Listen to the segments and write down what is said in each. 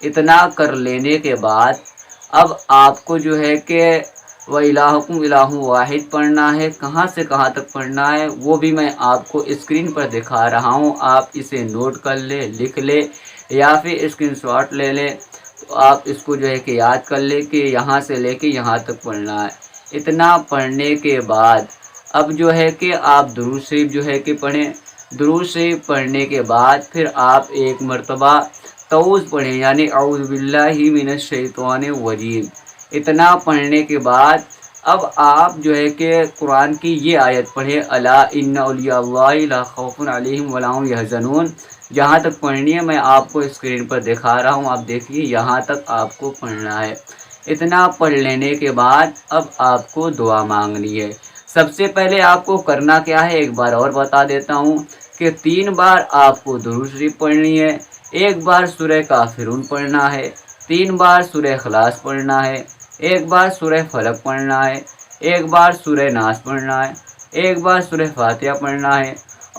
اتنا کر لینے کے بعد اب آپ کو جو ہے کہ وَإِلَٰهُكُمْ إِلَٰهٌ واحد پڑھنا ہے۔ کہاں سے کہاں تک پڑھنا ہے وہ بھی میں آپ کو اسکرین پر دکھا رہا ہوں، آپ اسے نوٹ کر لیں، لکھ لیں یا پھر اسکرین شاٹ لے لیں، تو آپ اس کو جو ہے کہ یاد کر لیں کہ یہاں سے لے کے یہاں تک پڑھنا ہے۔ اتنا پڑھنے کے بعد اب جو ہے کہ آپ درود شریف جو ہے کہ پڑھیں۔ درود شریف پڑھنے کے بعد پھر آپ ایک مرتبہ تعوذ پڑھیں، یعنی اعوذ باللہ من الشیطان الرجیم۔ اتنا پڑھنے کے بعد اب آپ جو ہے کہ قرآن کی یہ آیت پڑھیں، الا ان اولیاء اللہ لا خوف علیہم ولا هم یحزنون۔ جہاں تک پڑھنی ہے میں آپ کو اسکرین پر دکھا رہا ہوں، آپ دیکھیے یہاں تک آپ کو پڑھنا ہے۔ اتنا پڑھ لینے کے بعد اب آپ کو دعا مانگنی ہے۔ سب سے پہلے آپ کو کرنا کیا ہے ایک بار اور بتا دیتا ہوں کہ 3 بار آپ کو درود شریف پڑھنی ہے، 1 بار سورہ کافرون پڑھنا ہے، 3 بار سورہ اخلاص پڑھنا ہے، 1 بار سورہ فلق پڑھنا ہے، 1 بار سورہ ناس پڑھنا ہے، 1 بار سورہ فاتحہ پڑھنا ہے،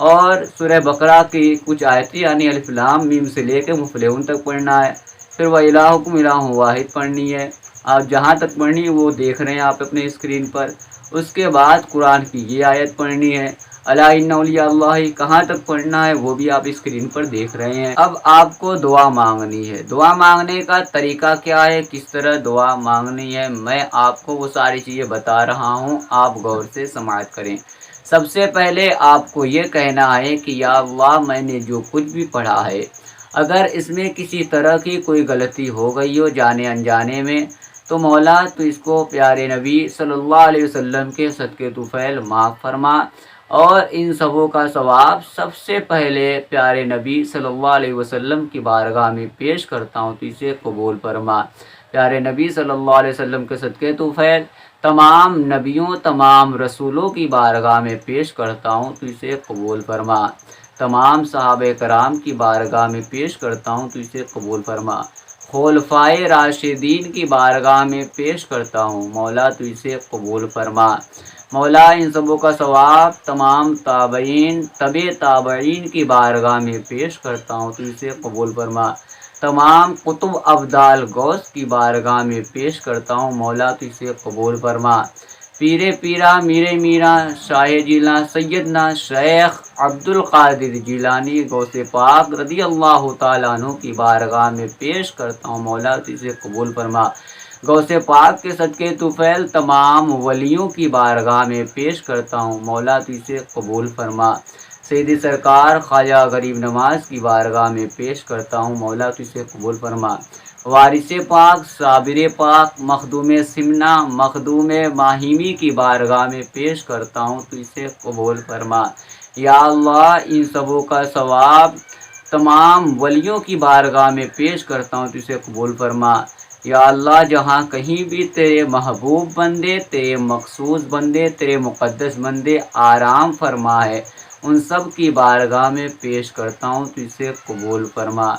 اور سورہ بقرہ کی کچھ آیتیں یعنی الف لام میم سے لے کے مفلحون تک پڑھنا ہے۔ پھر وَإِلَٰهُكُمْ إِلَٰهٌ واحد پڑھنی ہے، آپ جہاں تک پڑھنی ہے وہ دیکھ رہے ہیں آپ اپنے اسکرین پر۔ اس کے بعد قرآن کی یہ آیت پڑھنی ہے، الا ان اولیاء اللہ، کہاں تک پڑھنا ہے وہ بھی آپ اسکرین پر دیکھ رہے ہیں۔ اب آپ کو دعا مانگنی ہے۔ دعا مانگنے کا طریقہ کیا ہے، کس طرح دعا مانگنی ہے، میں آپ کو وہ ساری چیزیں بتا رہا ہوں، آپ غور سے سماعت کریں۔ سب سے پہلے آپ کو یہ کہنا ہے کہ یا اللہ میں نے جو کچھ بھی پڑھا ہے اگر اس میں کسی طرح کی کوئی غلطی ہو گئی ہو جانے انجانے میں تو مولا تو اس کو پیارے نبی صلی اللہ علیہ وسلم کے صدقے طفیل معاف فرما، اور ان سبوں کا ثواب سب سے پہلے پیارے نبی صلی اللہ علیہ وسلم کی بارگاہ میں پیش کرتا ہوں تو اسے قبول فرما۔ پیارے نبی صلی اللہ علیہ وسلم کے صدقے طفیل تمام نبیوں تمام رسولوں کی بارگاہ میں پیش کرتا ہوں تو اسے قبول فرما۔ تمام صحابہ کرام کی بارگاہ میں پیش کرتا ہوں تو اسے قبول فرما۔ خلفائے راشدین کی بارگاہ میں پیش کرتا ہوں، مولا تو اسے قبول فرما۔ مولا ان سبوں کا ثواب تمام تابعین تبع تابعین کی بارگاہ میں پیش کرتا ہوں تو اسے قبول فرما۔ تمام قطب ابدال غوث کی بارگاہ میں پیش کرتا ہوں، مولا تو اسے قبول فرما۔ پیرے پیرا میرے میرا شاہ جیلنا سیدنا شیخ عبد القادر جیلانی غوث پاک رضی اللہ تعالیٰ عنہ کی بارگاہ میں پیش کرتا ہوں، مولا تو اسے قبول فرما۔ غوث پاک کے صدقے طفیل تمام ولیوں کی بارگاہ میں پیش کرتا ہوں، مولا تو اسے قبول فرما۔ سیدی سرکار خواجہ غریب نواز کی بارگاہ میں پیش کرتا ہوں، مولا تو اسے قبول فرما۔ وارث پاک صابر پاک مخدوم سمنا مخدوم ماہیمی کی بارگاہ میں پیش کرتا ہوں تو اسے قبول فرما۔ یا اللہ ان سبوں کا ثواب تمام ولیوں کی بارگاہ میں پیش کرتا ہوں تو اسے قبول فرما۔ یا اللہ جہاں کہیں بھی تیرے محبوب بندے تیرے مخصوص بندے تیرے مقدس بندے آرام فرما ہے ان سب کی بارگاہ میں پیش کرتا ہوں تو اسے قبول فرما۔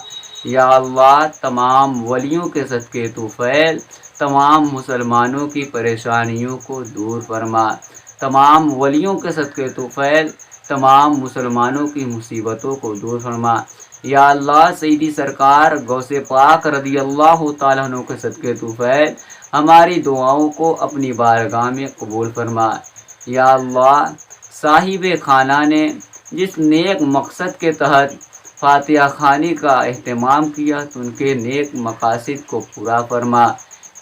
یا اللہ تمام ولیوں کے صدقے طفیل تمام مسلمانوں کی پریشانیوں کو دور فرما۔ تمام ولیوں کے صدقے طفیل تمام مسلمانوں کی مصیبتوں کو دور فرما۔ یا اللہ سیدی سرکار غوث پاک رضی اللہ تعالیٰ عنہ کے صدقے طفیل ہماری دعاؤں کو اپنی بارگاہ میں قبول فرما۔ یا اللہ صاحب خانہ نے جس نیک مقصد کے تحت فاتحہ خوانی کا اہتمام کیا تو ان کے نیک مقاصد کو پورا فرما۔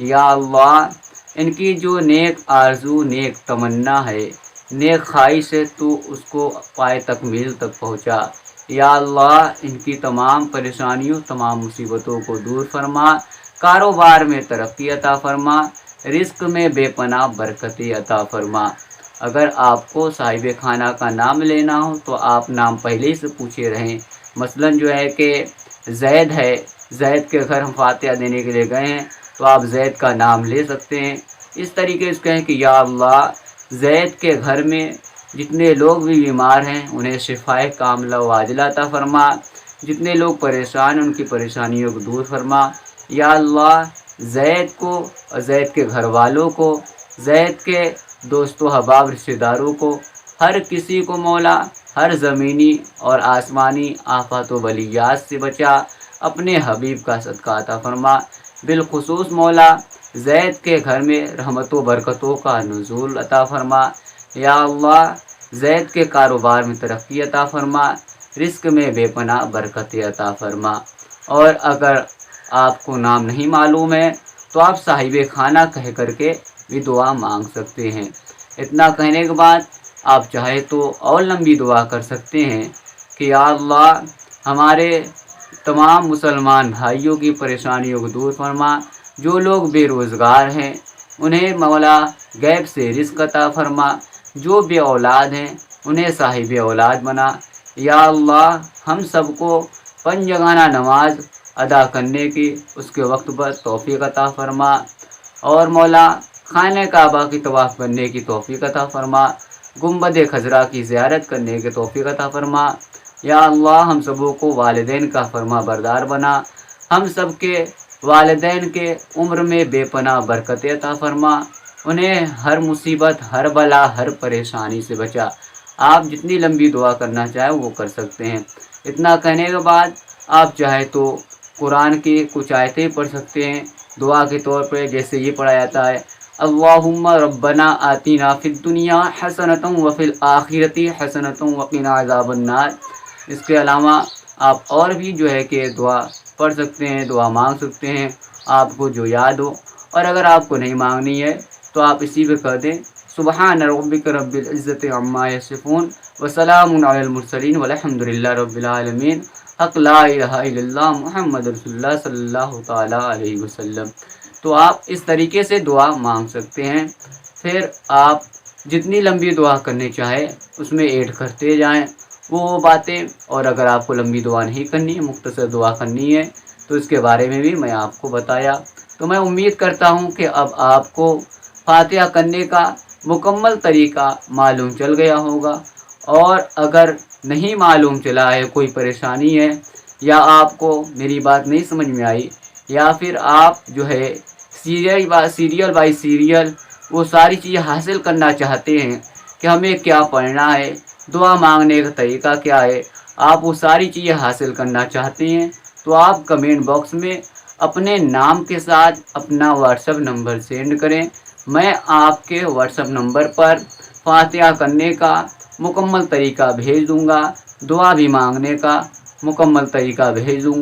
یا اللہ ان کی جو نیک آرزو نیک تمنا ہے نیک خواہش ہے تو اس کو پائے تکمیل تک پہنچا۔ یا اللہ ان کی تمام پریشانیوں تمام مصیبتوں کو دور فرما، کاروبار میں ترقی عطا فرما، رزق میں بے پناہ برکت عطا فرما۔ اگر آپ کو صاحب خانہ کا نام لینا ہو تو آپ نام پہلے سے پوچھے رہیں، مثلا جو ہے کہ زید ہے، زید کے گھر ہم فاتحہ دینے کے لیے گئے ہیں تو آپ زید کا نام لے سکتے ہیں۔ اس طریقے سے کہیں کہ یا اللہ زید کے گھر میں جتنے لوگ بھی بیمار ہیں انہیں شفائے کاملہ و عاجلہ عطا فرما، جتنے لوگ پریشان ہیں ان کی پریشانیوں کو دور فرما۔ یا اللہ زید کو اور زید کے گھر والوں کو زید کے دوست و احباب رشتہ داروں کو ہر کسی کو مولا ہر زمینی اور آسمانی آفات و بلیات سے بچا، اپنے حبیب کا صدقہ عطا فرما۔ بالخصوص مولا زید کے گھر میں رحمت و برکتوں کا نزول عطا فرما۔ یا اللہ زید کے کاروبار میں ترقی عطا فرما، رزق میں بے پناہ برکت عطا فرما۔ اور اگر آپ کو نام نہیں معلوم ہے تو آپ صاحب خانہ کہہ کر کے بھی دعا مانگ سکتے ہیں۔ اتنا کہنے کے بعد آپ چاہے تو اور لمبی دعا کر سکتے ہیں کہ یا اللہ ہمارے تمام مسلمان بھائیوں کی پریشانیوں کو دور فرما، جو لوگ بے روزگار ہیں انہیں مولا غیب سے رزق عطا فرما، جو بے اولاد ہیں انہیں صاحب اولاد بنا۔ یا اللہ ہم سب کو پنجگانہ نماز ادا کرنے کی اس کے وقت پر توفیق عطا فرما، اور مولا خانہ کعبہ کی طواف کرنے کی توفیق عطا فرما، گنبد خضرا کی زیارت کرنے کی توفیق عطا فرما۔ یا اللہ ہم سبوں کو والدین کا فرما بردار بنا، ہم سب کے والدین کے عمر میں بے پناہ برکت عطا فرما، انہیں ہر مصیبت، ہر بلا، ہر پریشانی سے بچا۔ آپ جتنی لمبی دعا کرنا چاہیں وہ کر سکتے ہیں۔ اتنا کہنے کے بعد آپ چاہے تو قرآن کی کچھ آیتیں پڑھ سکتے ہیں دعا کے طور پہ، جیسے یہ پڑھا جاتا ہے اللہم ربنا آتنا فی الدنیا حسنۃ وفی الآخرۃ حسنۃ وقنا عذاب النار۔ اس کے علاوہ آپ اور بھی جو ہے کہ دعا پڑھ سکتے ہیں، دعا مانگ سکتے ہیں آپ کو جو یاد ہو، اور اگر آپ کو نہیں مانگنی ہے تو آپ اسی پہ کہہ دیں سبحان ربک رب العزت عما یصفون وسلام علی المرسلین والحمد للہ رب العالمین۔ حق لا الہ الا اللہ محمد رسول اللہ صلی اللہ تعالیٰ علیہ وسلم۔ تو آپ اس طریقے سے دعا مانگ سکتے ہیں۔ پھر آپ جتنی لمبی دعا کرنی چاہے اس میں ایڈ کرتے جائیں وہ باتیں، اور اگر آپ کو لمبی دعا نہیں کرنی ہے، مختصر دعا کرنی ہے، تو اس کے بارے میں بھی میں آپ کو بتایا۔ تو میں امید کرتا ہوں کہ اب آپ کو فاتحہ کرنے کا مکمل طریقہ معلوم چل گیا ہوگا، اور اگر نہیں معلوم چلا ہے، کوئی پریشانی ہے، یا آپ کو میری بات نہیں سمجھ میں آئی، یا پھر آپ جو ہے سیریل بائی سیریل وہ ساری چیزیں حاصل کرنا چاہتے ہیں کہ ہمیں کیا پڑھنا ہے، دعا مانگنے کا طریقہ کیا ہے، آپ وہ ساری چیزیں حاصل کرنا چاہتے ہیں، تو آپ کمنٹ باکس میں اپنے نام کے ساتھ اپنا واٹس ایپ نمبر سینڈ کریں۔ میں آپ کے واٹس ایپ نمبر پر فاتحہ کرنے کا مکمل طریقہ بھیج دوں گا، دعا بھی مانگنے کا مکمل طریقہ بھیج دوں گا۔